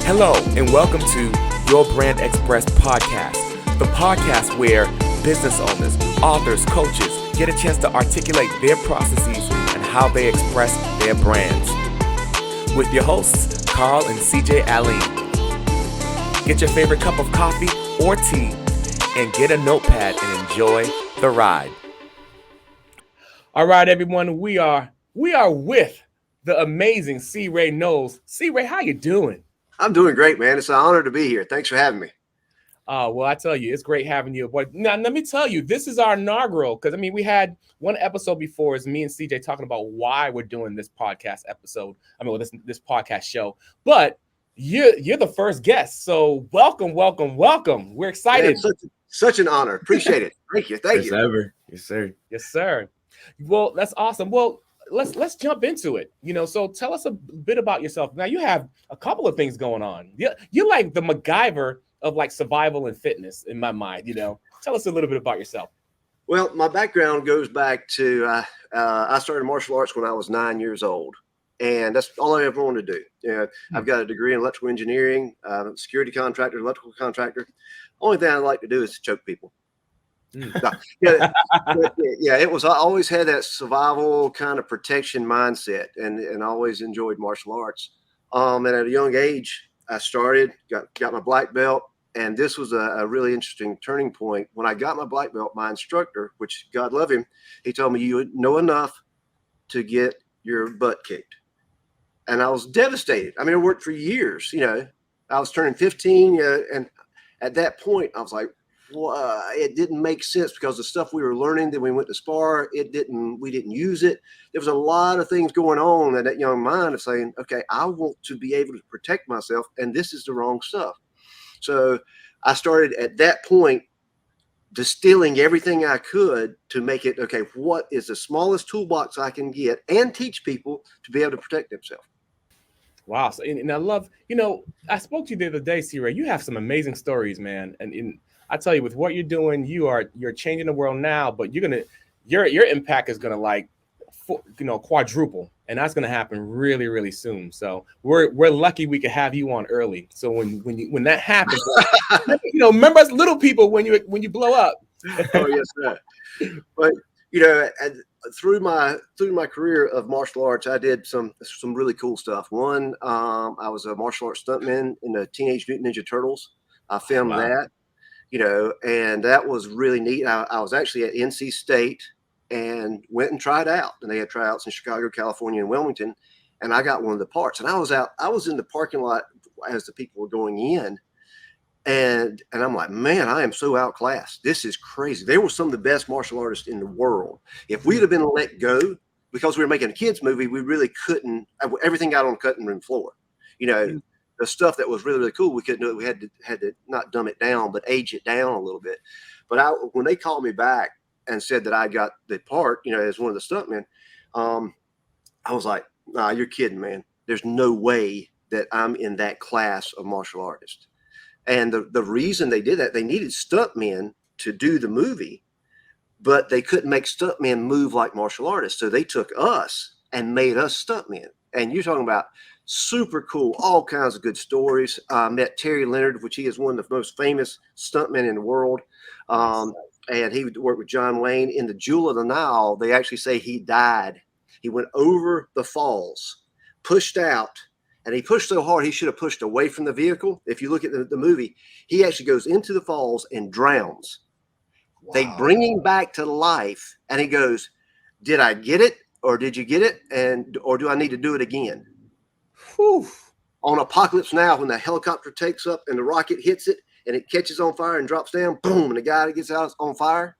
Hello, and welcome to Your Brand Express podcast, the podcast where business owners, authors, coaches get a chance to articulate their processes and how they express their brands. With your hosts, Carl and CJ Aline. Get your favorite cup of coffee or tea and get a notepad and enjoy the ride. All right, everyone, we are with the amazing CRay Knowles. CRay, how you doing? I'm doing great, man. It's an honor to be here. Thanks for having me. Well, I tell you, it's great having you. But now, let me tell you, this is our inaugural, because, I mean, we had one episode before, is me and CJ talking about why we're doing this podcast episode. This podcast show. But you're the first guest, so welcome. We're excited. Man, such an honor. Appreciate it. Thank you. Thank you. Ever. Yes, sir. Yes, sir. Well, that's awesome. Well, let's jump into it. So tell us a bit about yourself. Now, you have a couple of things going on. You're like the MacGyver of like survival and fitness in my mind. Tell us a little bit about yourself. Well, my background goes back to I started martial arts when I was 9 years old, and that's all I ever wanted to do. I've got a degree in electrical engineering, security contractor, electrical contractor. Only thing I like to do is to choke people. Yeah, it was. I always had that survival kind of protection mindset, and I always enjoyed martial arts. And at a young age, I started, got my black belt, and this was a really interesting turning point. When I got my black belt, my instructor, which God love him, he told me, you know enough to get your butt kicked. And I was devastated. I mean, I worked for years. I was turning 15, and at that point, I was like, well, it didn't make sense because the stuff we were learning, then we went to spar, we didn't use it. There was a lot of things going on in that young mind of saying, okay, I want to be able to protect myself, and this is the wrong stuff. So I started at that point distilling everything I could to make it, okay, what is the smallest toolbox I can get and teach people to be able to protect themselves. Wow. So, and I love, I spoke to you the other day, CRay. You have some amazing stories, man. And I tell you, with what you're doing, you're changing the world now, but your impact is gonna quadruple, and that's gonna happen really, really soon. So we're lucky we could have you on early. So when that happens, remember us little people when you blow up. Oh yes, sir. But through my career of martial arts, I did some really cool stuff. One, I was a martial arts stuntman in the Teenage Mutant Ninja Turtles. I filmed that. And that was really neat. I was actually at NC State and went and tried out. And they had tryouts in Chicago, California, and Wilmington. And I got one of the parts. And I was in the parking lot as the people were going in. And I'm like, man, I am so outclassed. This is crazy. They were some of the best martial artists in the world. If we'd have been let go, because we were making a kids movie, we really couldn't. Everything got on the cutting room floor. The stuff that was really, really cool, we couldn't do it. We had to not dumb it down, but age it down a little bit. But when they called me back and said that I got the part, as one of the stuntmen, I was like, nah, you're kidding, man. There's no way that I'm in that class of martial artists. And the reason they did that, they needed stuntmen to do the movie, but they couldn't make stuntmen move like martial artists. So they took us and made us stuntmen. And you're talking about super cool, all kinds of good stories. Met Terry Leonard, which he is one of the most famous stuntmen in the world. And he worked with John Wayne. In the Jewel of the Nile, they actually say he died. He went over the falls, pushed out, and he pushed so hard he should have pushed away from the vehicle. If you look at the movie, he actually goes into the falls and drowns. Wow. They bring him back to life, and he goes, did I get it, or did you get it, or do I need to do it again? Whew. On Apocalypse Now, when the helicopter takes up and the rocket hits it and it catches on fire and drops down, boom, and the guy that gets out on fire,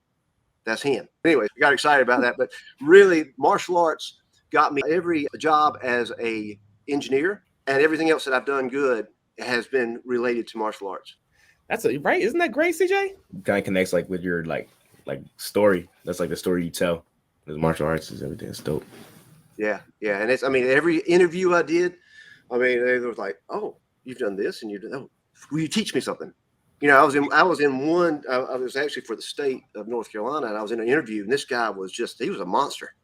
that's him. Anyways, I got excited about that. But really, martial arts got me every job as a engineer, and everything else that I've done good has been related to martial arts. That's right. Isn't that great, CJ? Kind of connects like with your like story. That's like the story you tell. The martial arts is everything. It's dope. Yeah. And every interview I did, they were like, "Oh, you've done this, and will you teach me something?" I was in one. I was actually for the state of North Carolina, and I was in an interview, and this guy was he was a monster.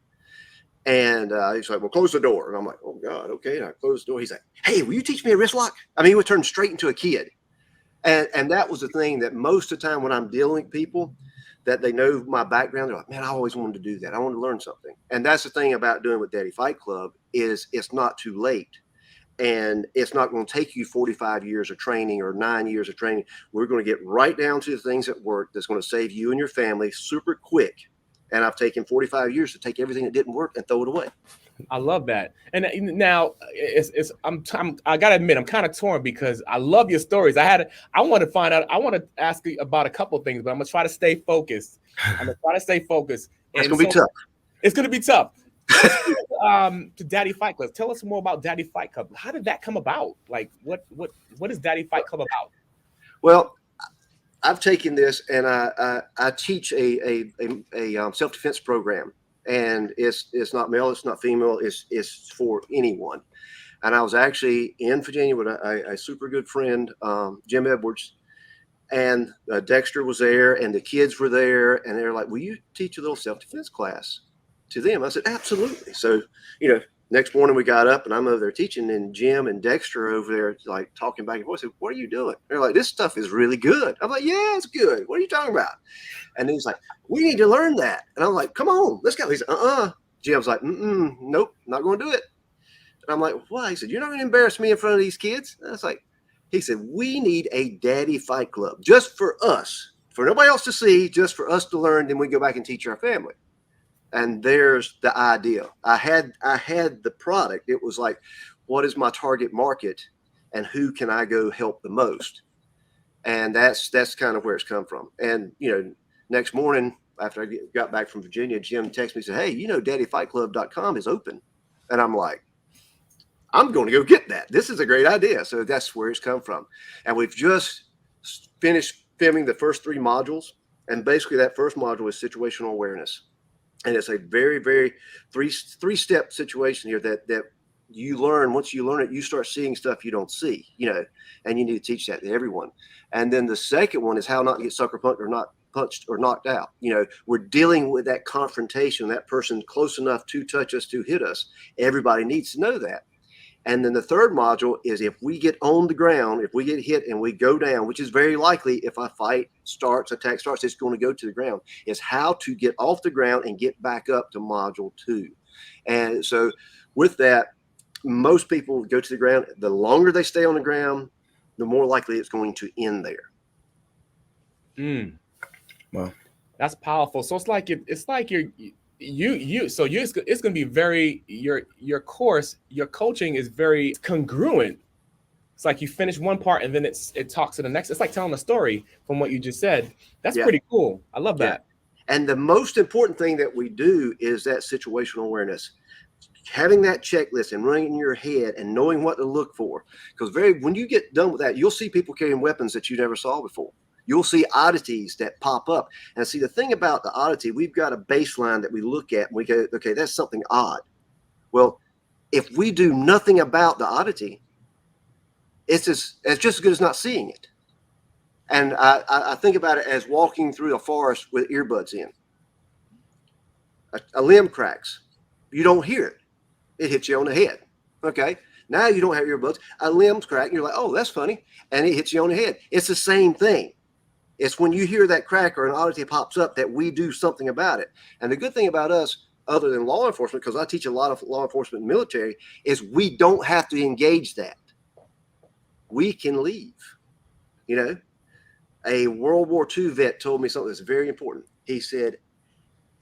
And he's like, well, close the door. And I'm like, oh, God, okay. And I closed the door. He's like, hey, will you teach me a wrist lock? I mean, he would turn straight into a kid. And that was the thing that most of the time when I'm dealing with people that they know my background, they're like, man, I always wanted to do that. I want to learn something. And that's the thing about doing with Daddy Fight Club is it's not too late. And it's not going to take you 45 years of training or 9 years of training. We're going to get right down to the things that work that's going to save you and your family super quick. And I've taken 45 years to take everything that didn't work and throw it away. I love that. And now I gotta admit, I'm kind of torn because I love your stories. I want to ask you about a couple things, but I'm gonna try to stay focused. It's going to be tough. It's going to be tough. To Daddy Fight Club. Tell us more about Daddy Fight Club. How did that come about? Like what is Daddy Fight Club about? Well, I've taken this and I teach a self-defense program, and it's not male, it's not female, it's for anyone. And I was actually in Virginia with a super good friend, Jim Edwards, and Dexter was there, and the kids were there, and they're like, will you teach a little self-defense class to them? I said, absolutely. So, next morning we got up and I'm over there teaching, and Jim and Dexter are over there like talking back and forth. I said, what are you doing? They're like, this stuff is really good. I'm like, yeah, it's good. What are you talking about? And he's like, we need to learn that. And I'm like, come on, let's go. He's like, Jim's like, nope, not going to do it. And I'm like, why? He said, you're not going to embarrass me in front of these kids. And I was like, he said, we need a Daddy Fight Club just for us, for nobody else to see, just for us to learn. Then we go back and teach our family. And there's the idea. I had the product. It was like, what is my target market and who can I go help the most? And that's kind of where it's come from. And, next morning after I got back from Virginia, Jim texted me and said, hey, daddyfightclub.com is open. And I'm like, I'm going to go get that. This is a great idea. So that's where it's come from. And we've just finished filming the first 3 modules. And basically that first module is situational awareness. And it's a very, very three-step situation here that you learn. Once you learn it, you start seeing stuff you don't see, and you need to teach that to everyone. And then the second one is how not to get sucker punched or knocked out. We're dealing with that confrontation, that person close enough to touch us, to hit us. Everybody needs to know that. And then the third module is if we get on the ground, if we get hit and we go down, which is very likely if a fight starts, attack starts, it's going to go to the ground, is how to get off the ground and get back up to module 2. And so with that, most people go to the ground. The longer they stay on the ground, the more likely it's going to end there. Wow. That's powerful. So it's like it's going to be very, your course, your coaching is very congruent. It's like you finish one part and then it talks to the next. It's like telling a story from what you just said. That's pretty cool. I love that. And the most important thing that we do is that situational awareness, having that checklist and running in your head and knowing what to look for. Because when you get done with that, you'll see people carrying weapons that you never saw before. You'll see oddities that pop up. And see, the thing about the oddity, we've got a baseline that we look at and we go, okay, that's something odd. Well, if we do nothing about the oddity, it's just as good as not seeing it. And I think about it as walking through a forest with earbuds in. A limb cracks. You don't hear it. It hits you on the head. Okay. Now you don't have earbuds. A limb's cracked. And you're like, oh, that's funny. And it hits you on the head. It's the same thing. It's when you hear that crack or an oddity pops up that we do something about it. And the good thing about us, other than law enforcement, because I teach a lot of law enforcement and military, is we don't have to engage that. We can leave. A World War II vet told me something that's very important. He said,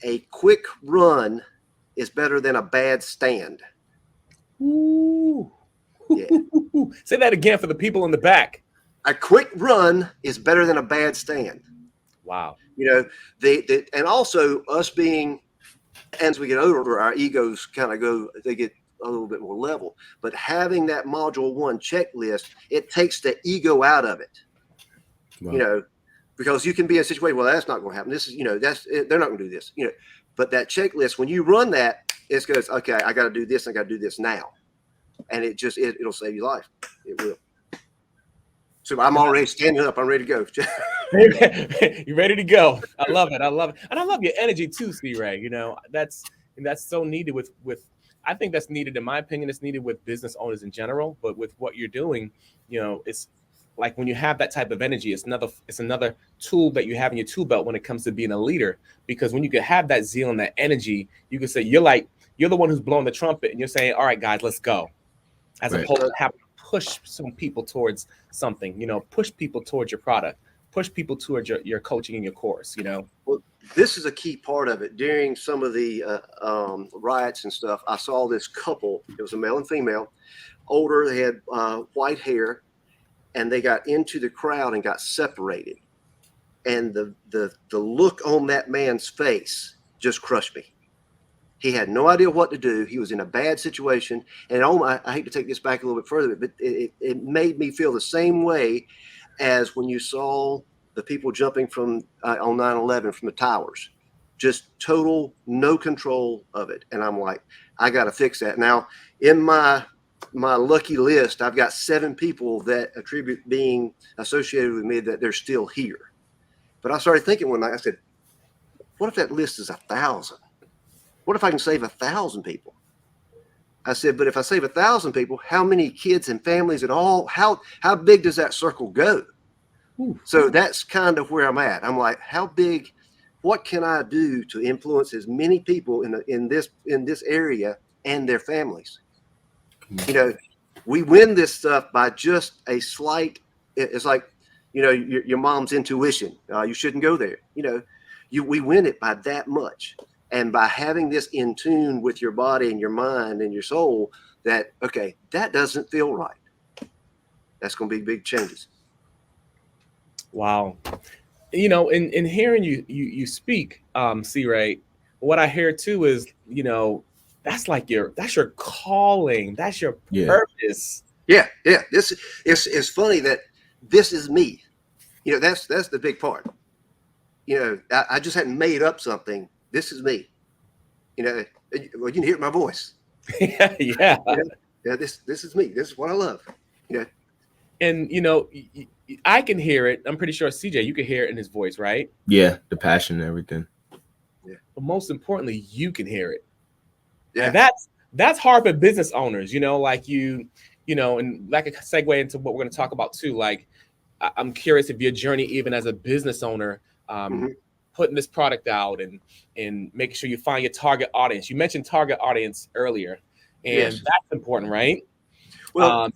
a quick run is better than a bad stand. Ooh. Yeah. Say that again for the people in the back. A quick run is better than a bad stand. Wow. And also us being, as we get older, our egos kind of they get a little bit more level. But having that module 1 checklist, it takes the ego out of it. Wow. Because you can be in a situation, well, that's not going to happen. This is, they're not going to do this, But that checklist, when you run that, it goes, okay, I got to do this. I got to do this now. And it'll save your life. It will. So I'm already standing up. I'm ready to go. You're ready to go. I love it. And I love your energy too, CRay. And that's so needed with I think that's needed, in my opinion, it's needed with business owners in general. But with what you're doing, it's like when you have that type of energy, it's another tool that you have in your tool belt when it comes to being a leader. Because when you can have that zeal and that energy, you can say you're the one who's blowing the trumpet and you're saying, all right, guys, let's go. As opposed to having to push some people towards something, push people towards your product, push people towards your coaching and your course, Well, this is a key part of it. During some of the riots and stuff, I saw this couple. It was a male and female, older. They had white hair, and they got into the crowd and got separated. And the look on that man's face just crushed me. He had no idea what to do. He was in a bad situation. And I hate to take this back a little bit further, but it made me feel the same way as when you saw the people jumping from on 9/11 from the towers. Just total no control of it. And I'm like, I got to fix that. Now, in my lucky list, I've got 7 people that attribute being associated with me that they're still here. But I started thinking one night, I said, what if that list is 1,000? What if I can save 1,000 people? I said, but if I save 1,000 people, how many kids and families at all? How big does that circle go? Ooh. So that's kind of where I'm at. I'm like, how big? What can I do to influence as many people in this area and their families? We win this stuff by just a slight. It's like, your mom's intuition. You shouldn't go there. We win it by that much. And by having this in tune with your body and your mind and your soul, that doesn't feel right. That's going to be big changes. Wow. In hearing you speak, CRay, what I hear too is, that's your calling. That's your purpose. Yeah. This it's funny that this is me. That's the big part. I just hadn't made up something. This is me. Well, you can hear my voice. Yeah. Yeah. This is me. This is what I love. And I can hear it. I'm pretty sure CJ, you can hear it in his voice, right? Yeah, the passion and everything. Yeah. But most importantly, you can hear it. Yeah. And that's hard for business owners, and like a segue into what we're going to talk about too. Like, I'm curious if your journey, even as a business owner, putting this product out and making sure you find your target audience. You mentioned target audience earlier, and that's important, right? Well,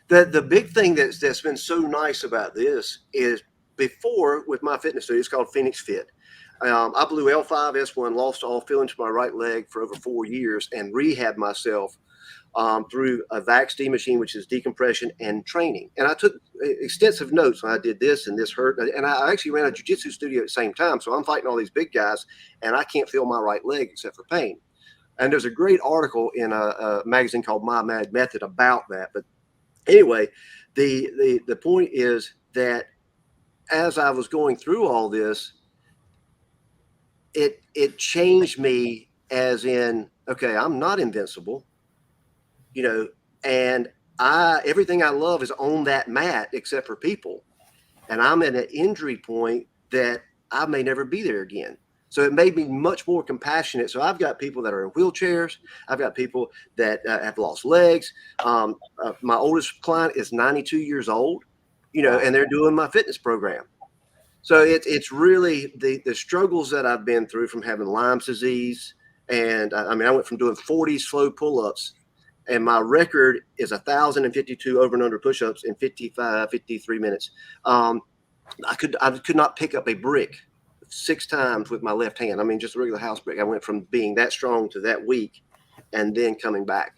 the big thing that's been so nice about this is before with my fitness studio, it's called Phoenix Fit. I blew L5, S1, lost all feeling to my right leg for over 4 years and rehabbed myself through a VAX machine, which is decompression and training. And I took extensive notes when I did this, and this hurt. And I actually ran a jiu-jitsu studio at the same time. So I'm fighting all these big guys, and I can't feel my right leg except for pain. And there's a great article in a magazine called My Mad Method about that. But anyway, the point is that as I was going through all this, it changed me as in, okay, I'm not invincible. And everything I love is on that mat except for people. And I'm at an injury point that I may never be there again. So it made me much more compassionate. So I've got people that are in wheelchairs. I've got people that have lost legs. My oldest client is 92 years old, and they're doing my fitness program. So it's really the struggles that I've been through from having Lyme's disease. And I went from doing 40 slow pull-ups, and my record is 1,052 over and under push-ups in 53 minutes. I could not pick up a brick 6 times with my left hand. Just a regular house brick. I went from being that strong to that weak, and then coming back.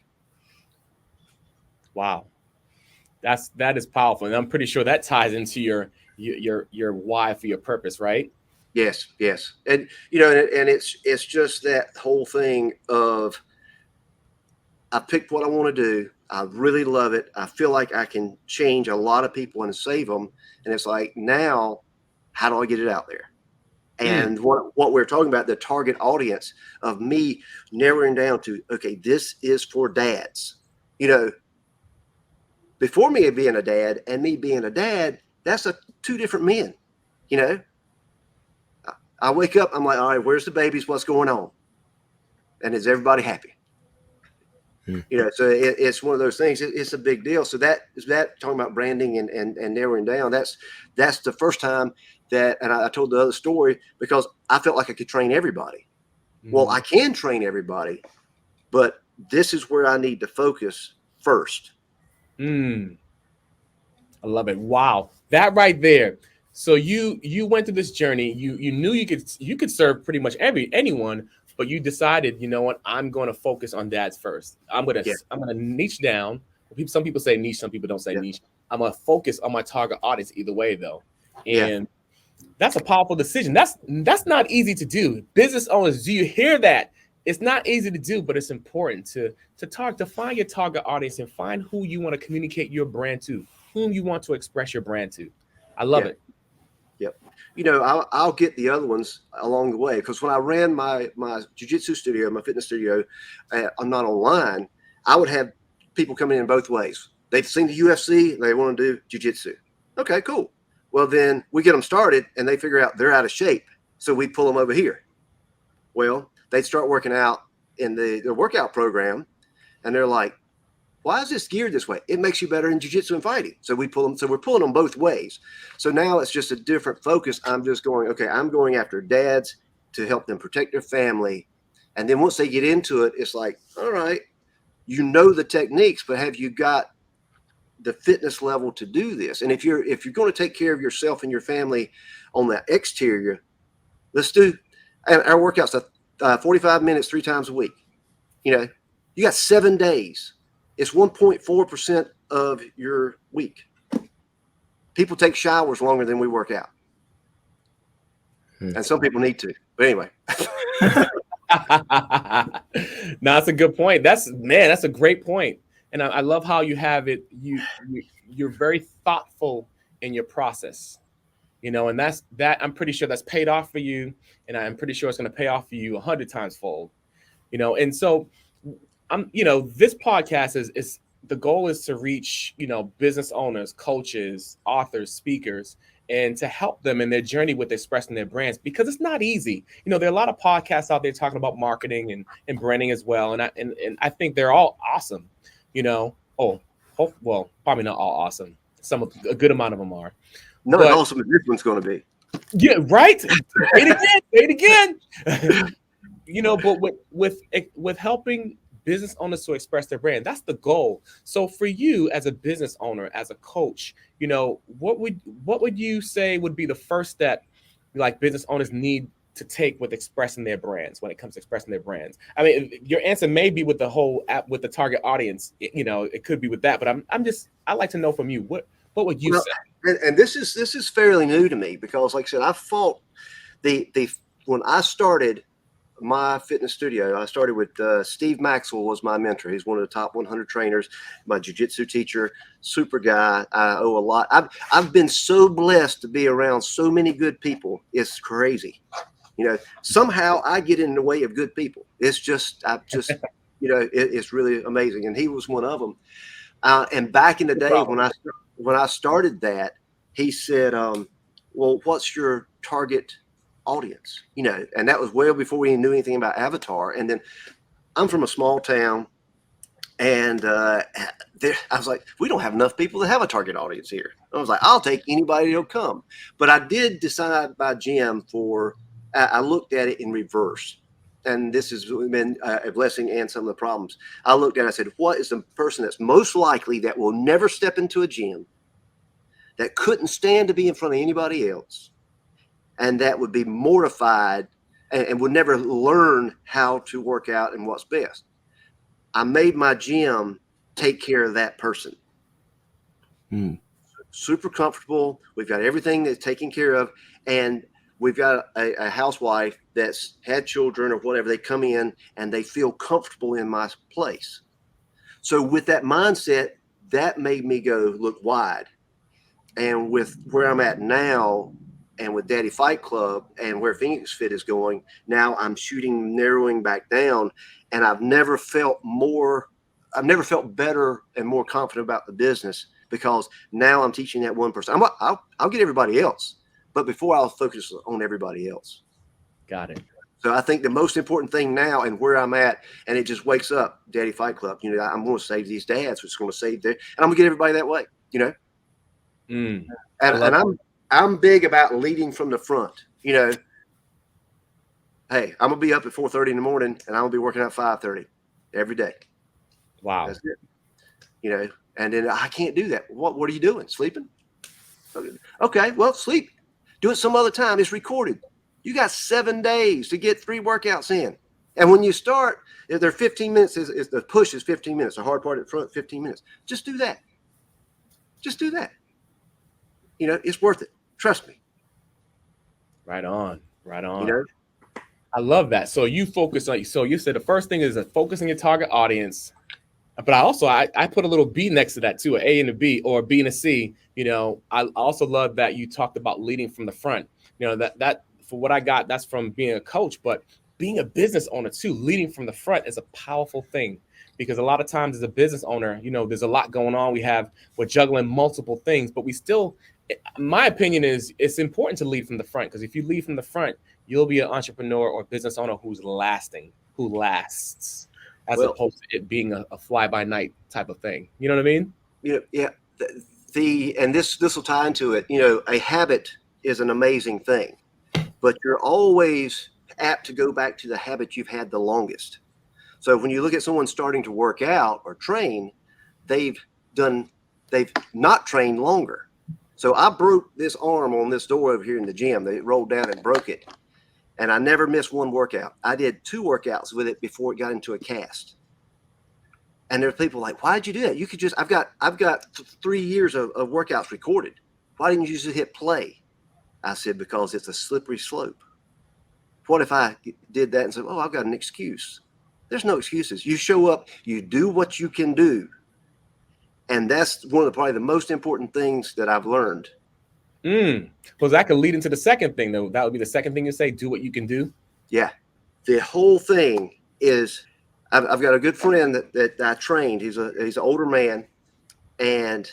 Wow, that is powerful, and I'm pretty sure that ties into your why for your purpose, right? Yes, and and it's just that whole thing of I picked what I want to do. I really love it. I feel like I can change a lot of people and save them. And it's like, now, how do I get it out there? And what we're talking about, the target audience of me narrowing down to, okay, this is for dads. Before me being a dad and me being a dad, that's 2 different men. I wake up, I'm like, all right, where's the babies? What's going on? And is everybody happy? You know, so it's one of those things. It's a big deal. So that talking about branding and narrowing down. That's the first time that, and I told the other story because I felt like I could train everybody. Well, I can train everybody, but this is where I need to focus first. I love it. Wow, that right there. So you went through this journey. You knew you could serve pretty much anyone, but you decided, you know what, I'm going to focus on dads first. I'm gonna niche down. Some people say niche, some people don't say niche. I'm gonna focus on my target audience either way, though, and that's a powerful decision. That's not easy to do. Business owners, do you hear that? It's not easy to do, but it's important to find your target audience and find who you want to communicate your brand to, whom you want to express your brand to. I love it. Yep. You know, I'll get the other ones along the way, because when I ran my jiu-jitsu studio, my fitness studio, I'm not online, I would have people coming in both ways. They've seen the UFC, they want to do jiu-jitsu. Okay, cool. Well, then we get them started and they figure out they're out of shape. So we pull them over here. Well, they'd start working out in the workout program and they're like, why is this geared this way? It makes you better in jiu-jitsu and fighting. So we pull them. So we're pulling them both ways. So now it's just a different focus. I'm just going, okay, I'm going after dads to help them protect their family. And then once they get into it, it's like, all right, you know the techniques, but have you got the fitness level to do this? And if you're going to take care of yourself and your family on the exterior, let's do our workouts 45 minutes 3 times a week. You know, you got 7 days. It's 1.4% of your week. People take showers longer than we work out. And some people need to. But anyway. No, that's a good point. That's a great point. And I love how you have it. You're very thoughtful in your process, you know, and that I'm pretty sure that's paid off for you. And I'm pretty sure it's going to pay off for you 100 times fold, you know. And so this podcast is the goal is to reach, you know, business owners, coaches, authors, speakers, and to help them in their journey with expressing their brands, because it's not easy. You know, there are a lot of podcasts out there talking about marketing and branding as well. And I think they're all awesome, you know. Well, probably not all awesome. A good amount of them are. Not awesome as this one's going to be. Yeah, right. Say it again. You know, but with helping business owners to express their brand, that's the goal. So for you as a business owner, as a coach, you know, what would you say would be the first step, like, business owners need to take with expressing their brands, when it comes to expressing their brands? I mean, your answer may be with the whole app, with the target audience, you know, it could be with that, but I'd like to know from you, what would you say? And this is fairly new to me, because like I said, I fought when I started my fitness studio, I started with Steve Maxwell was my mentor. He's one of the top 100 trainers, my jiu-jitsu teacher, super guy. I owe a lot. I've been so blessed to be around so many good people. It's crazy. You know, somehow I get in the way of good people. It's you know, it's really amazing. And he was one of them. And back in the day when I started that, he said, well, what's your target audience? You know, and that was well before we knew anything about Avatar. And then I'm from a small town, and I was like, we don't have enough people to have a target audience here. I was like, I'll take anybody that'll come. But I did decide by Jim I looked at it in reverse. And this has been a blessing and some of the problems. I looked at it, I said, what is the person that's most likely that will never step into a gym, that couldn't stand to be in front of anybody else, and that would be mortified and would never learn how to work out and what's best? I made my gym take care of that person. Super comfortable. We've got everything that's taken care of. And we've got a housewife that's had children or whatever. They come in and they feel comfortable in my place. So with that mindset, that made me go look wide. And with where I'm at now, and with Daddy Fight Club and where Phoenix Fit is going, now I'm narrowing back down, and I've never felt better and more confident about the business, because now I'm teaching that one person. I'll get everybody else, but before I'll focus on everybody else. Got it. So I think the most important thing now and where I'm at, and it just wakes up Daddy Fight Club. You know, I'm going to save these dads. It's going to save them, and I'm going to get everybody that way. You know, and I'm big about leading from the front. You know, hey, I'm gonna be up at 4:30 in the morning, and I'm gonna be working out 5:30 every day. Wow. That's it. You know, and then I can't do that. What are you doing? Sleeping? Okay, well, sleep. Do it some other time. It's recorded. You got 7 days to get 3 workouts in. And when you start, if they're 15 minutes, is the push is 15 minutes. The hard part at the front, 15 minutes. Just do that. Just do that. You know, it's worth it. Trust me. Right on. Right on. You know? I love that. So you focus on, so you said the first thing is focusing your target audience. But I put a little B next to that too, an A and a B, or a B and a C. You know, I also love that you talked about leading from the front. You know, that for what I got, that's from being a coach, but being a business owner too, leading from the front is a powerful thing, because a lot of times as a business owner, you know, there's a lot going on. We're juggling multiple things, but we still, my opinion is it's important to lead from the front, because if you lead from the front, you'll be an entrepreneur or business owner who lasts, as opposed to it being a fly-by-night type of thing. You know what I mean? Yeah. And this will tie into it. You know, a habit is an amazing thing, but you're always apt to go back to the habit you've had the longest. So when you look at someone starting to work out or train, they've not trained longer. So I broke this arm on this door over here in the gym. They rolled down and broke it. And I never missed one workout. I did 2 workouts with it before it got into a cast. And there are people like, why did you do that? You could just, I've got 3 years of workouts recorded. Why didn't you just hit play? I said, because it's a slippery slope. What if I did that and said, oh, I've got an excuse? There's no excuses. You show up, you do what you can do. And that's one of probably the most important things that I've learned. Because that could lead into the second thing, though. That would be the second thing you say, do what you can do. Yeah. The whole thing is, I've got a good friend that I trained. He's an older man. And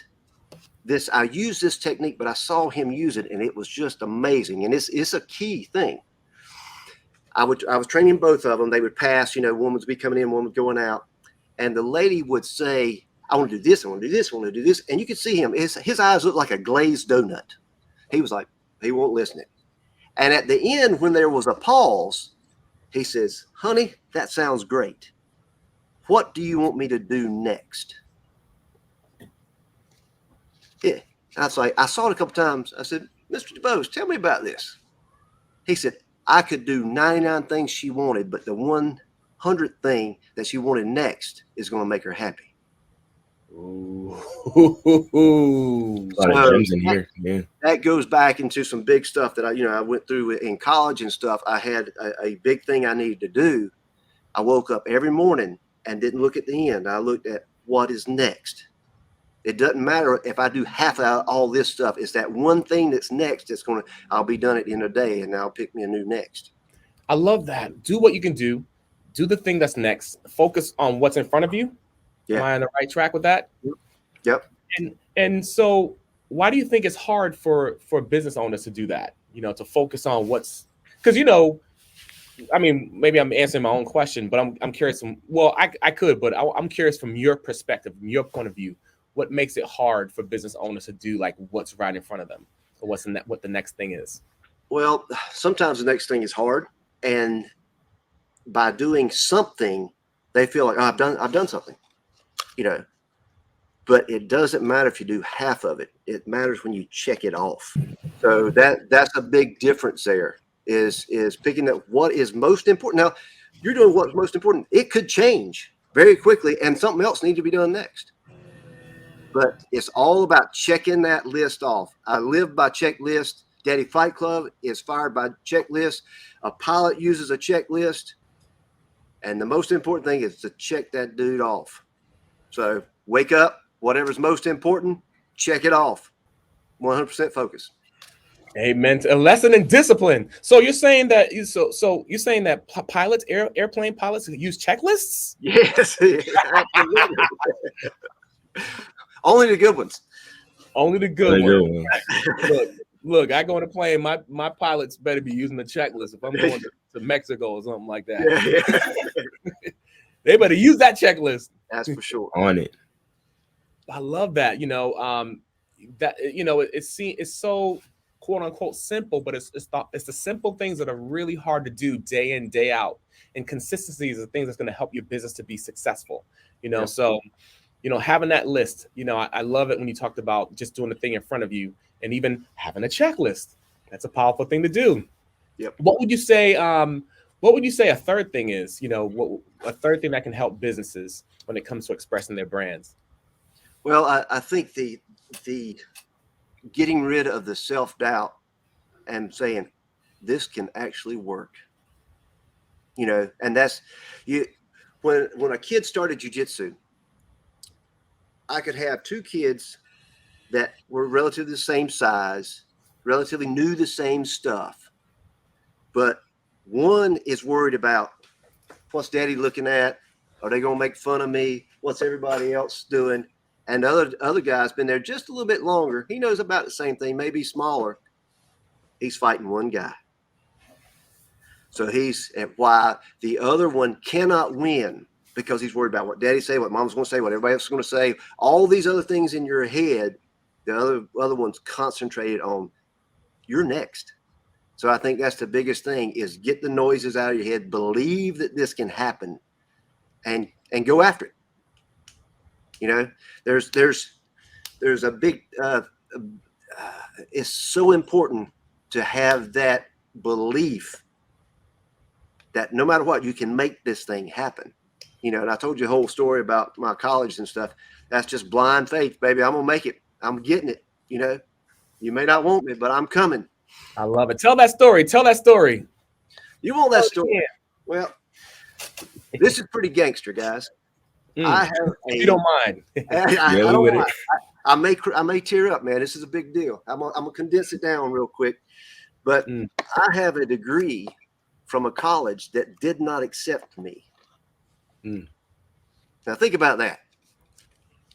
I used this technique, but I saw him use it, and it was just amazing. And it's a key thing. I was training both of them. They would pass, you know, one would be coming in, one was going out. And the lady would say, I want to do this, I want to do this, I want to do this. And you could see him, his eyes looked like a glazed donut. He was like, he won't listen. And at the end, when there was a pause, he says, honey, that sounds great. What do you want me to do next? Yeah. I was like, I saw it a couple times. I said, Mr. DeBose, tell me about this. He said, I could do 99 things she wanted, but the 100th thing that she wanted next is going to make her happy. Ooh. A lot of gems in here. Yeah. That goes back into some big stuff that I went through in college and stuff. I had a big thing I needed to do. I woke up every morning and didn't look at the end. I looked at what is next. It doesn't matter if I do half of all this stuff. It's that one thing that's next I'll be done at the end of the day, and I'll pick me a new next. I love that. Do what you can do. Do the thing that's next. Focus on what's in front of you. Yeah. Am I on the right track with that? Yep. And so why do you think it's hard for business owners to do that? You know, to focus on because, you know, I mean, maybe I'm answering my own question, but I'm curious. I could, but I'm curious from your perspective, from your point of view, what makes it hard for business owners to do like what's right in front of them, or what the next thing is? Well, sometimes the next thing is hard, and by doing something, they feel like, oh, I've done something, you know. But it doesn't matter if you do half of it. It matters when you check it off. So that's a big difference there. Is picking up what is most important. Now, you're doing what's most important. It could change very quickly, and something else needs to be done next. But it's all about checking that list off. I live by checklist. Daddy Fight Club is fired by checklist. A pilot uses a checklist. And the most important thing is to check that dude off. So wake up, whatever's most important, check it off. 100% focus. Amen. A lesson in discipline. So you're saying that you're saying that pilots, airplane pilots use checklists? Yes. Only the good ones. Only the good ones. Look, I go on a plane. My pilots better be using the checklist. If I'm going to to Mexico or something like that. Yeah. They better use that checklist. That's for sure. On it. I love that. It's so quote unquote simple, but it's the simple things that are really hard to do day in, day out. And consistency is the things that's going to help your business to be successful. Yeah. So having that list, I love it when you talked about just doing the thing in front of you and even having a checklist. That's a powerful thing to do. Yep. What would you say? What would you say a third thing is? A third thing that can help businesses when it comes to expressing their brands. Well, I think the getting rid of the self-doubt and saying this can actually work. And that's you. When a kid started jiu-jitsu, I could have two kids that were relatively the same size, relatively knew the same stuff, but one is worried about what's daddy looking at? Are they going to make fun of me? What's everybody else doing? And the other guy's been there just a little bit longer. He knows about the same thing, maybe smaller. He's fighting one guy. So he's at why the other one cannot win because he's worried about what daddy say, what mom's going to say, what everybody else is going to say. All these other things in your head, the other one's concentrated on you're next. So I think that's the biggest thing is get the noises out of your head, believe that this can happen and go after it. There's a big, it's so important to have that belief that no matter what, you can make this thing happen. And I told you a whole story about my college and stuff. That's just blind faith, baby. I'm going to make it. I'm getting it. You may not want me, but I'm coming. I love it. Tell that story. You want that story? Yeah. Well, this is pretty gangster, guys. I have if you don't mind. I don't mind. I may tear up, man. This is a big deal. I'm gonna condense it down real quick. But I have a degree from a college that did not accept me. Now think about that.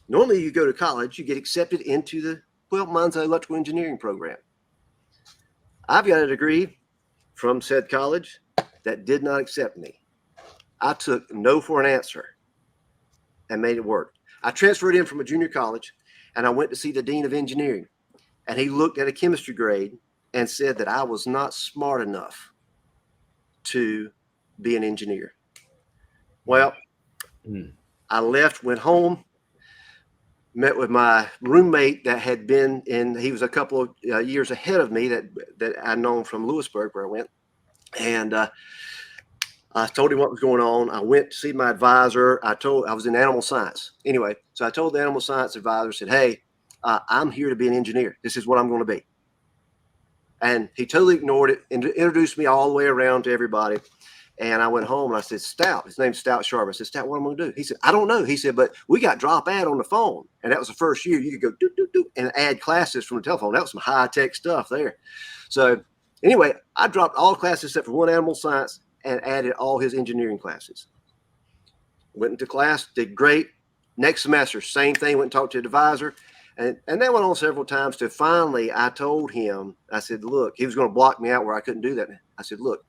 Normally you go to college, you get accepted into mine's an electrical engineering program. I've got a degree from said college that did not accept me. I took no for an answer and made it work. I transferred in from a junior college and I went to see the dean of engineering, and he looked at a chemistry grade and said that I was not smart enough to be an engineer. Well, I left, went home, met with my roommate that had been he was a couple of years ahead of me that I'd known from Lewisburg where I went. And I told him what was going on. I went to see my advisor. I was in animal science. Anyway, so I told the animal science advisor, said, hey, I'm here to be an engineer. This is what I'm going to be. And he totally ignored it and introduced me all the way around to everybody. And I went home and I said, Stout, his name's Stout Sharp. I said, Stout, what am I going to do? He said, I don't know. He said, but we got drop add on the phone. And that was the first year you could go do, do, do, and add classes from the telephone. That was some high tech stuff there. So anyway, I dropped all classes except for one animal science and added all his engineering classes. Went into class, did great. Next semester, same thing, went and talked to the advisor. And that went on several times to finally I told him, I said, look, he was going to block me out where I couldn't do that. I said, look,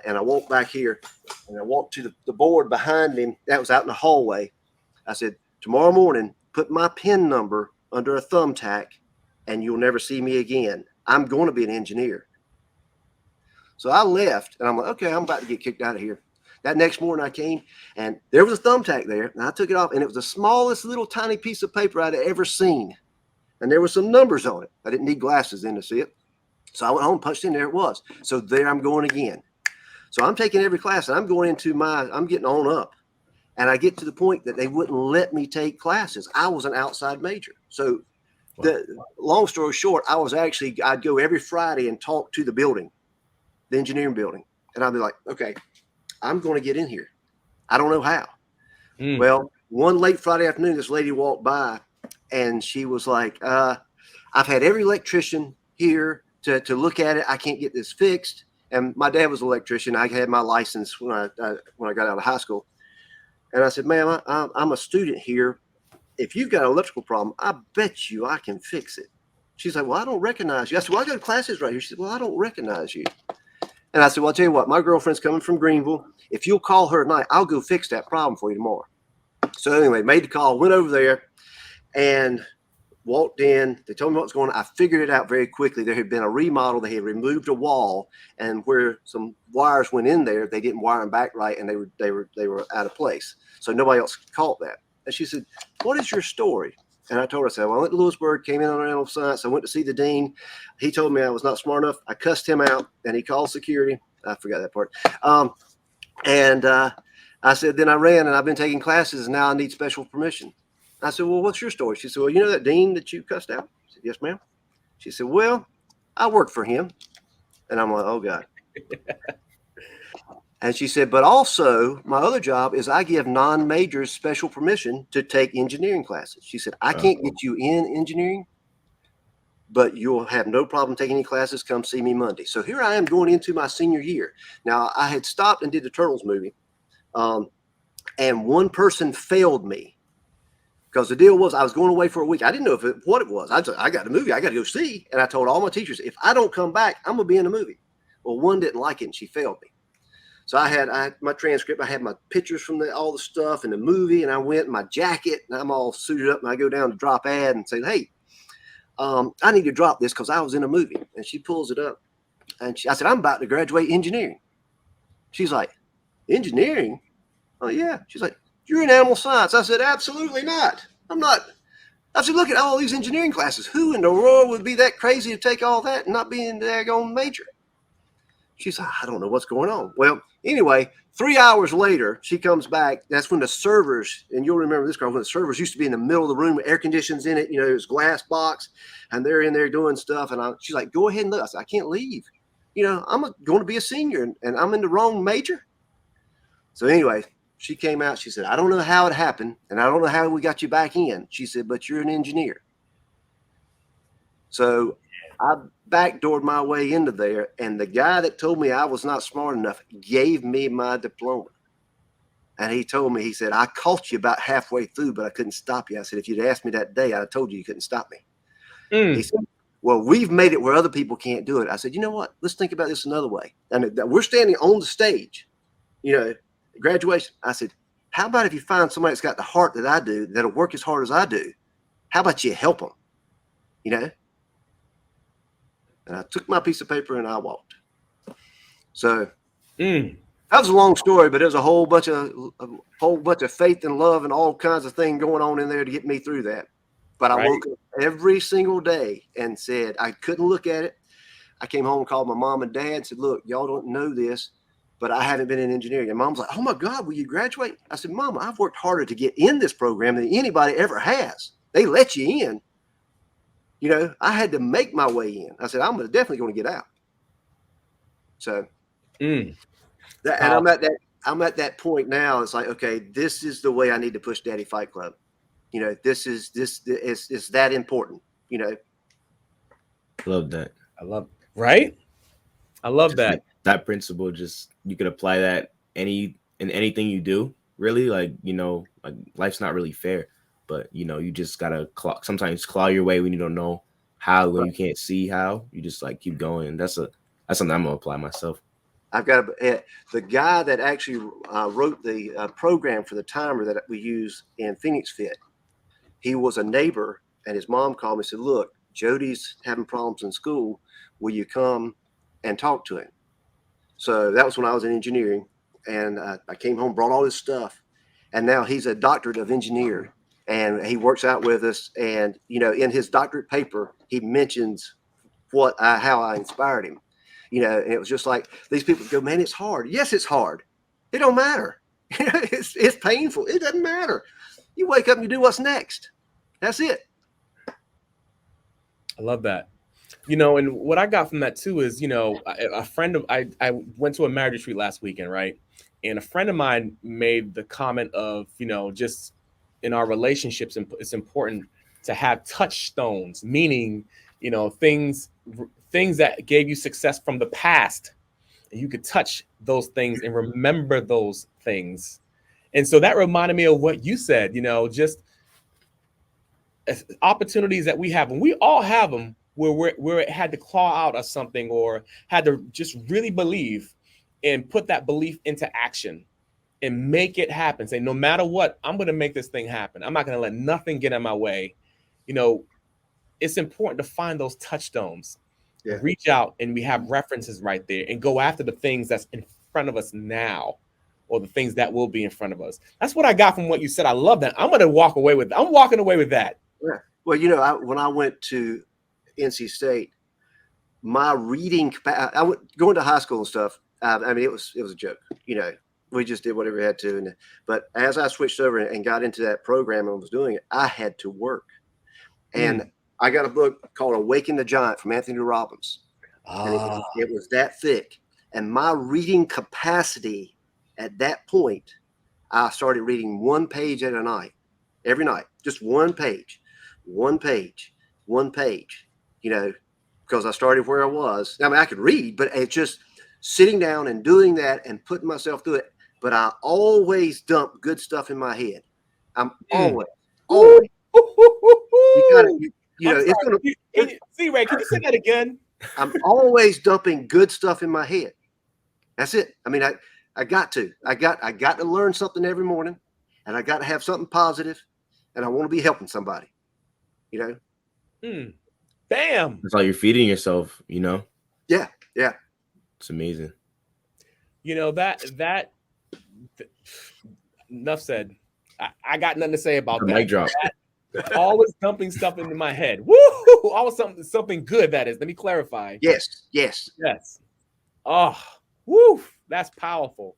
and I walked back here and I walked to the board behind him. That was out in the hallway. I said, tomorrow morning, put my PIN number under a thumbtack and you'll never see me again. I'm going to be an engineer. So I left and I'm like, okay, I'm about to get kicked out of here. That next morning I came and there was a thumbtack there and I took it off and it was the smallest little tiny piece of paper I'd ever seen. And there were some numbers on it. I didn't need glasses then to see it. So I went home, punched in, there it was. So there I'm going again. So I'm taking every class and I'm going into I'm getting on up. And I get to the point that they wouldn't let me take classes. I was an outside major. So the long story short, I'd go every Friday and talk to the building, the engineering building. And I'd be like, okay, I'm going to get in here. I don't know how. Well, one late Friday afternoon, this lady walked by and she was like, I've had every electrician here to look at it. I can't get this fixed. And my dad was an electrician. I had my license when I got out of high school. And I said, ma'am, I'm a student here. If you've got an electrical problem, I bet you I can fix it. She's like, well, I don't recognize you. I said, well, I go to classes right here. She said, well, I don't recognize you. And I said, well, I'll tell you what, my girlfriend's coming from Greenville. If you'll call her tonight, I'll go fix that problem for you tomorrow. So anyway, made the call, went over there and walked in. They told me what was going on. I figured it out very quickly. There had been a remodel. They had removed a wall, and where some wires went in there, they didn't wire them back right, and they were out of place. So nobody else caught that. And she said, what is your story? And I told her, I said, well, I went to Lewisburg, came in on animal science. I went to see the dean. He told me I was not smart enough. I cussed him out, and he called security. I forgot that part. I said, then I ran, and I've been taking classes, and now I need special permission. I said, well, what's your story? She said, well, you know that dean that you cussed out? I said, yes, ma'am. She said, well, I work for him. And I'm like, oh, God. And she said, but also my other job is I give non-majors special permission to take engineering classes. She said, I can't get you in engineering, but you'll have no problem taking any classes. Come see me Monday. So here I am going into my senior year. Now, I had stopped and did the Turtles movie, and one person failed me because the deal was I was going away for a week. I didn't know what it was. I got a movie I got to go see, and I told all my teachers, if I don't come back, I'm going to be in the movie. Well, one didn't like it, and she failed me. So I had my transcript. I had my pictures from all the stuff in the movie, and I went in my jacket, and I'm all suited up, and I go down to drop ad and say, hey, I need to drop this because I was in a movie. And she pulls it up, and I said, I'm about to graduate engineering. She's like, engineering? Oh, yeah. She's like, you're in animal science. I said, absolutely not. I'm not. I said, look at all these engineering classes. Who in the world would be that crazy to take all that and not be in the daggone major? She's like, I don't know what's going on. Well, anyway, 3 hours later, she comes back. That's when the servers, and you'll remember this, girl, when the servers used to be in the middle of the room with air conditions in it, it was glass box, and they're in there doing stuff. And she's like, go ahead and look. I said, I can't leave. I'm going to be a senior, and I'm in the wrong major. So anyway, she came out. She said, I don't know how it happened, and I don't know how we got you back in. She said, but you're an engineer. So I backdoored my way into there, and the guy that told me I was not smart enough gave me my diploma. And he told me, he said, I caught you about halfway through, but I couldn't stop you. I said, if you'd asked me that day, I'd have told you couldn't stop me. He said, well, we've made it where other people can't do it. I said, you know what? Let's think about this another way. I mean, we're standing on the stage, graduation. I said, how about if you find somebody that's got the heart that I do, that'll work as hard as I do? How about you help them? And I took my piece of paper and I walked. So that was a long story, but there's a whole bunch of faith and love and all kinds of things going on in there to get me through that. But I woke up every single day and said I couldn't look at it. I came home and called my mom and dad and said, look, y'all don't know this, but I haven't been in engineering. And mom's like, oh my God, will you graduate? I said, Mama, I've worked harder to get in this program than anybody ever has. They let you in. I had to make my way in. I said, I'm definitely going to get out. So, and I'm at that point now. It's like, okay, this is the way I need to push Daddy Fight Club. This is that important. Love that. I love I love that. That principle, just you could apply that in anything you do. Really, like life's not really fair. But you just gotta sometimes claw your way when you don't know how, when you can't see how. You just keep going. That's something I'm gonna apply myself. I've got the guy that actually wrote the program for the timer that we use in Phoenix Fit. He was a neighbor, and his mom called me and said, "Look, Jody's having problems in school. Will you come and talk to him?" So that was when I was in engineering, and I came home, brought all this stuff, and now he's a doctorate of engineer. And he works out with us. And, in his doctorate paper, he mentions how I inspired him, and it was just like these people go, man, it's hard. Yes, it's hard. It don't matter. It's painful. It doesn't matter. You wake up and you do what's next. That's it. I love that. And what I got from that too is, a friend of, I went to a marriage retreat last weekend, right? And a friend of mine made the comment of, just in our relationships, it's important to have touchstones, meaning, things that gave you success from the past. And you could touch those things and remember those things. And so that reminded me of what you said, just opportunities that we have, and we all have them, where it had to claw out of something or had to just really believe and put that belief into action and make it happen. Say, no matter what, I'm going to make this thing happen. I'm not going to let nothing get in my way. You know, it's important to find those touchstones, reach out, and we have references right there and go after the things that's in front of us now or the things that will be in front of us. That's what I got from what you said. I love that. I'm walking away with that. Yeah. Well, you know, when I went to NC State, my reading capacity, going to high school and stuff. I mean, it was a joke. You know, we just did whatever we had to. But as I switched over and got into that program and was doing it, I had to work. And I got a book called Awaken the Giant from Anthony Robbins. And it was that thick. And my reading capacity at that point, I started reading one page at a night, every night, just one page, you know, because I started where I was. I mean, I could read, but it's just sitting down and doing that and putting myself through it. But I always dump good stuff in my head. I'm always. You gotta, you know, it's gonna. CRay, can you say that again? I'm always dumping good stuff in my head. That's it. I mean, I got to learn something every morning, and I got to have something positive, and I want to be helping somebody. You know. Bam. That's how you're feeding yourself. You know. Yeah. It's amazing. You know that enough said. I got nothing to say about that. Mic drop. Always dumping stuff into my head. Woo! Always something good, that is. Let me clarify. Yes. Oh, woo! That's powerful.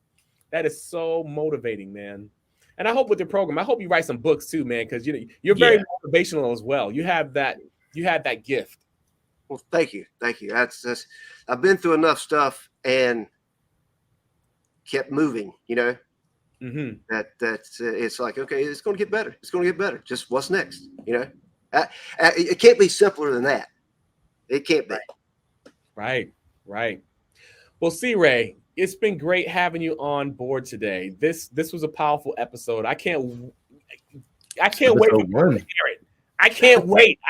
That is so motivating, man. And I hope with the program, I hope you write some books too, man, because you're very motivational as well. You have that gift. Well, thank you. That's I've been through enough stuff and kept moving, you know. That's it's like, okay, it's going to get better. Just what's next, you know? It can't be simpler than that. It can't be. Right. Well, CRay, it's been great having you on board today. This was a powerful episode. I can't wait for people to hear it. I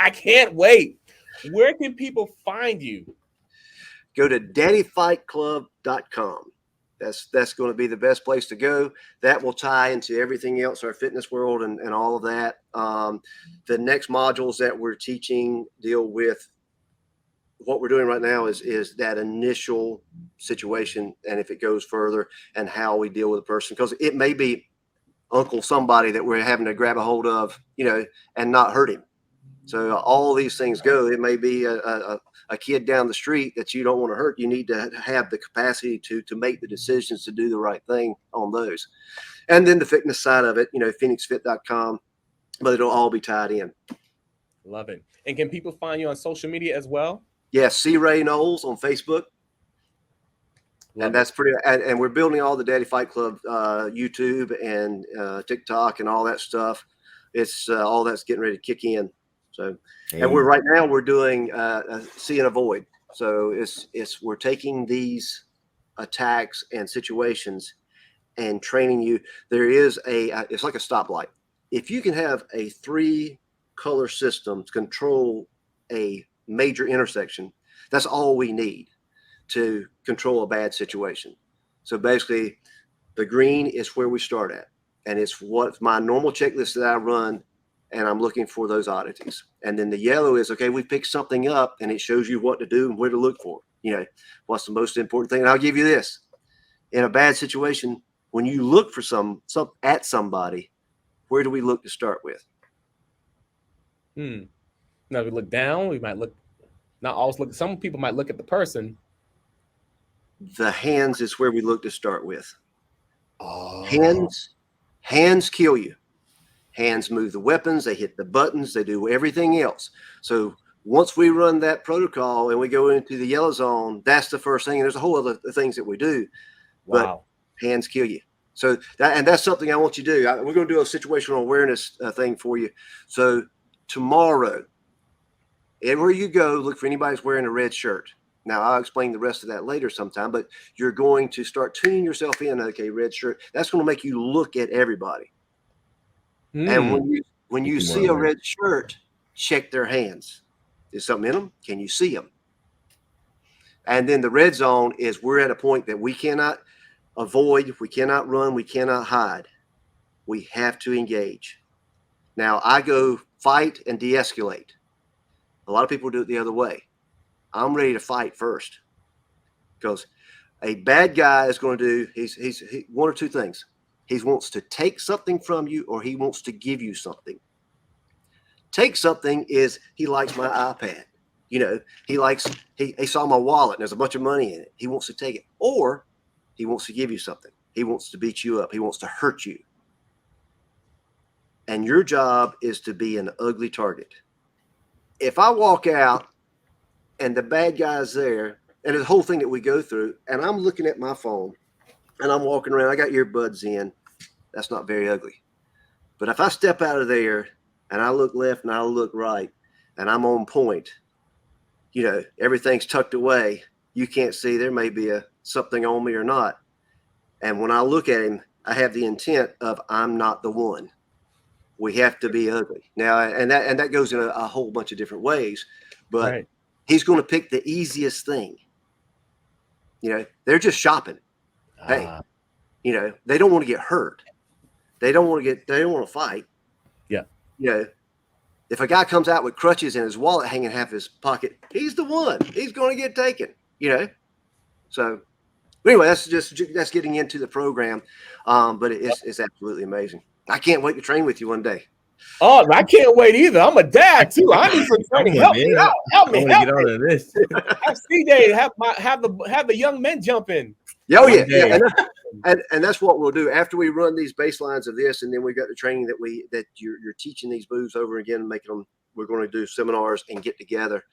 can't wait. Where can people find you? Go to daddyfightclub.com. That's going to be the best place to go. That will tie into everything else, our fitness world and all of that. The next modules that we're teaching deal with what we're doing right now is that initial situation, and if it goes further, and how we deal with a person, because it may be Uncle somebody that we're having to grab a hold of, you know, and not hurt him. So all these things go. It may be a kid down the street that you don't want to hurt. You need to have the capacity to make the decisions to do the right thing on those. And then the fitness side of it, you know, phoenixfit.com, but it'll all be tied in. Love it. And can people find you on social media as well? Yes, CRay Knowles on Facebook. And that's pretty, and we're building all the Daddy Fight Club YouTube and TikTok and all that stuff. It's all that's getting ready to kick in. So, and we're doing see and avoid. So we're taking these attacks and situations and training you. There is it's like a stoplight. If you can have a 3-color system to control a major intersection, that's all we need to control a bad situation. So basically, the green is where we start at, and it's what my normal checklist that I run, and I'm looking for those oddities. And then the yellow is, okay, we picked something up, and it shows you what to do and where to look for. You know, what's the most important thing? And I'll give you this. In a bad situation, when you look for at somebody, where do we look to start with? Now we look down, we might look, not always look, some people might look at the person. The hands is where we look to start with. Oh. Hands kill you. Hands move the weapons, they hit the buttons, they do everything else. So once we run that protocol and we go into the yellow zone, that's the first thing. And there's a whole other things that we do. Wow. But hands kill you. So that's something I want you to do. We're going to do a situational awareness thing for you. So tomorrow, everywhere you go, look for anybody who's wearing a red shirt. Now, I'll explain the rest of that later sometime, but you're going to start tuning yourself in. Okay, red shirt. That's going to make you look at everybody. And when you see a red shirt, check their hands. Is something in them? Can you see them? And then the red zone is we're at a point that we cannot avoid, we cannot run, we cannot hide. We have to engage. Now, I go fight and de-escalate. A lot of people do it the other way. I'm ready to fight first, because a bad guy is going to do, he's one or two things. He wants to take something from you, or he wants to give you something. Take something is he likes my iPad. You know, he saw my wallet and there's a bunch of money in it. He wants to take it. Or he wants to give you something. He wants to beat you up. He wants to hurt you. And your job is to be an ugly target. If I walk out and the bad guy's there, and the whole thing that we go through, and I'm looking at my phone and I'm walking around, I got earbuds in, that's not very ugly. But if I step out of there and I look left and I look right and I'm on point, you know, everything's tucked away, you can't see, there may be something on me or not. And when I look at him, I have the intent of I'm not the one. We have to be ugly. Now, and that goes in a whole bunch of different ways, but right. He's going to pick the easiest thing. You know, they're just shopping. Hey, you know, they don't want to get hurt. They don't want to fight. Yeah. You know, if a guy comes out with crutches and his wallet hanging half his pocket, he's the one. He's going to get taken, you know. So anyway, that's getting into the program, but it's absolutely amazing. I can't wait to train with you one day. Oh, I can't wait either. I'm a dad too. I need some training. Help me out. Help me. Get out of this. Have CJ have the young men jump in. Oh yeah. And that's what we'll do after we run these baselines of this, and then we've got the training that you're teaching these moves over again, and making them. We're going to do seminars and get together,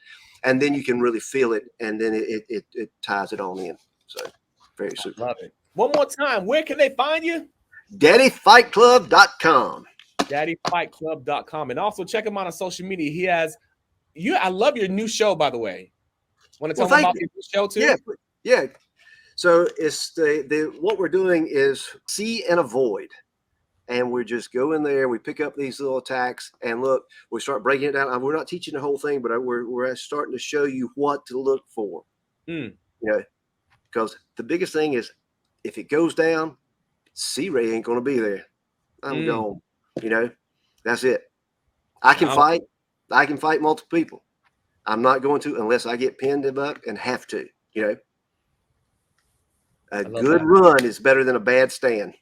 and then you can really feel it, and then it ties it on in. So very super. Love it. One more time, where can they find you? DaddyFightClub.com. DaddyFightClub.com, and also check him out on social media. He has I love your new show, by the way. Want to tell me about your new show too? Yeah. So it's what we're doing is see and avoid, and we just go in there. We pick up these little attacks, and look, we start breaking it down. We're not teaching the whole thing, but we're starting to show you what to look for. You know, because the biggest thing is if it goes down, CRay ain't going to be there. I'm gone. You know, that's it. I can fight. I can fight multiple people. I'm not going to unless I get pinned up and have to. You know. A good run is better than a bad stand.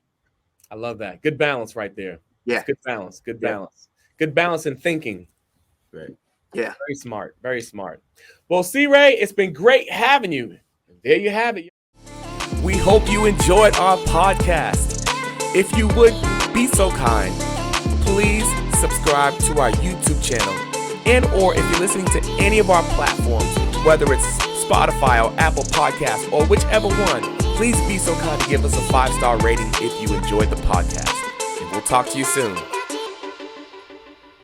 I love that. Good balance right there. Yeah. It's good balance. Good balance. Good balance in thinking. Right. Yeah. Very smart. Very smart. Well, CRay, it's been great having you. There you have it. We hope you enjoyed our podcast. If you would be so kind, please subscribe to our YouTube channel, and or if you're listening to any of our platforms, whether it's Spotify or Apple Podcasts or whichever one, please be so kind to give us a 5-star rating if you enjoyed the podcast. And we'll talk to you soon.